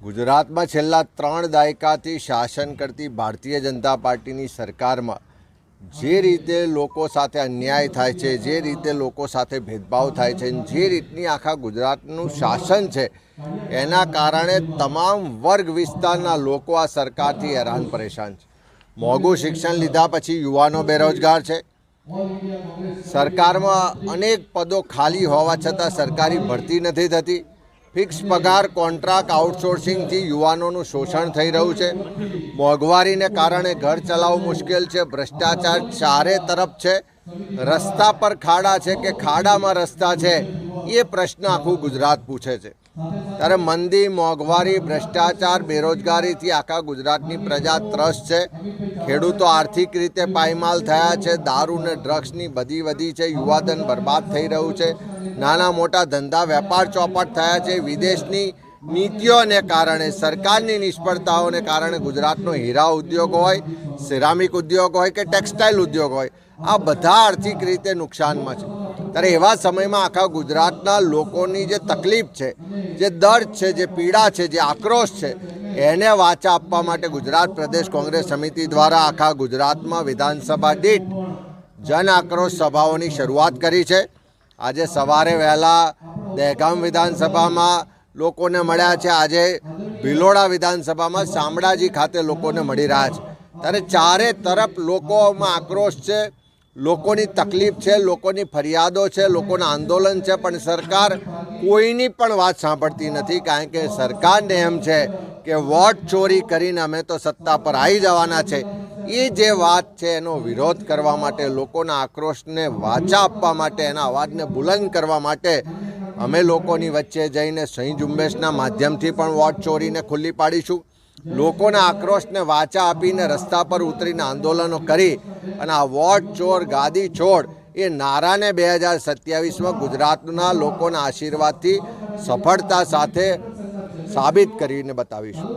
ગુજરાતમાં છેલ્લા 3 દાયકાથી શાસન કરતી ભારતીય જનતા પાર્ટીની સરકારમાં જે રીતે લોકો સાથે અન્યાય થાય છે, જે રીતે લોકો સાથે ભેદભાવ થાય છે, જે રીતની આખા ગુજરાતનું શાસન છે, એના કારણે તમામ વર્ગ વિસ્તારના લોકો આ સરકારથી હેરાન પરેશાન છે. મોંઘું શિક્ષણ લીધા પછી યુવાનો બેરોજગાર છે. સરકારમાં અનેક પદો ખાલી હોવા છતાં સરકારી ભરતી નથી થતી. ફિક્સ પગાર, કોન્ટ્રાક્ટ, આઉટસોર્સિંગથી યુવાનોનું શોષણ થઈ રહ્યું છે. મોંઘવારીને કારણે ઘર ચલાવવું મુશ્કેલ છે. ભ્રષ્ટાચાર ચારે તરફ છે. રસ્તા પર ખાડા છે કે ખાડામાં રસ્તા છે, એ પ્રશ્ન આખું ગુજરાત પૂછે છે. ત્યારે મંદી, મોંઘવારી, ભ્રષ્ટાચાર, બેરોજગારીથી આખા ગુજરાતની પ્રજા ત્રસ્ત છે. ખેડૂતો આર્થિક રીતે પાયમાલ થયા છે. દારૂ ને ડ્રગ્સની બધી વધી છે. યુવાધન બરબાદ થઈ રહ્યું છે. નાના મોટા ધંધા વેપાર ચોપટ થયા છે. વિદેશની નીતિઓને કારણે, સરકારની નિષ્ફળતાઓને કારણે ગુજરાતનો હીરા ઉદ્યોગ હોય, સિરામિક ઉદ્યોગ હોય કે ટેક્સટાઇલ ઉદ્યોગ હોય, આ બધા આર્થિક રીતે નુકસાનમાં છે. ત્યારે એવા સમયમાં આખા ગુજરાતના લોકોની જે તકલીફ છે, જે દર્દ છે, જે પીડા છે, જે આક્રોશ છે, એને વાચા આપવા માટે ગુજરાત પ્રદેશ કોંગ્રેસ સમિતિ દ્વારા આખા ગુજરાતમાં વિધાનસભા દીઠ જન આક્રોશ સભાઓની શરૂઆત કરી છે. આજે સવારે વહેલા દહેગામ વિધાનસભામાં લોકોને મળ્યા છે. આજે ભિલોડા વિધાનસભામાં શામળાજી ખાતે લોકોને મળી રહ્યા છે. ત્યારે ચારે તરફ લોકોમાં આક્રોશ છે, લોકોની તકલીફ છે, લોકોની ફરિયાદો છે, લોકોના આંદોલન છે, પણ સરકાર કોઈની પણ વાત સાંભળતી નથી. કારણ કે સરકારને એમ છે કે વોટ ચોરી કરીને અમે તો સત્તા પર આવી જવાના છે. એ જે વાત છે એનો વિરોધ કરવા માટે, લોકોના આક્રોશને વાચા આપવા માટે, એના અવાજને બુલંદ કરવા માટે અમે લોકોની વચ્ચે જઈને સહી ઝુંબેશના માધ્યમથી પણ વોટ ચોરીને ખુલ્લી પાડીશું. લોકોના આક્રોશને વાચા આપીને રસ્તા પર ઉતરીને આંદોલનો કરી અને આ વોટ ચોર, ગાદી છોડ એ નારાને 2027માં ગુજરાતના લોકોના આશીર્વાદથી સફળતા સાથે સાબિત કરીને બતાવીશું.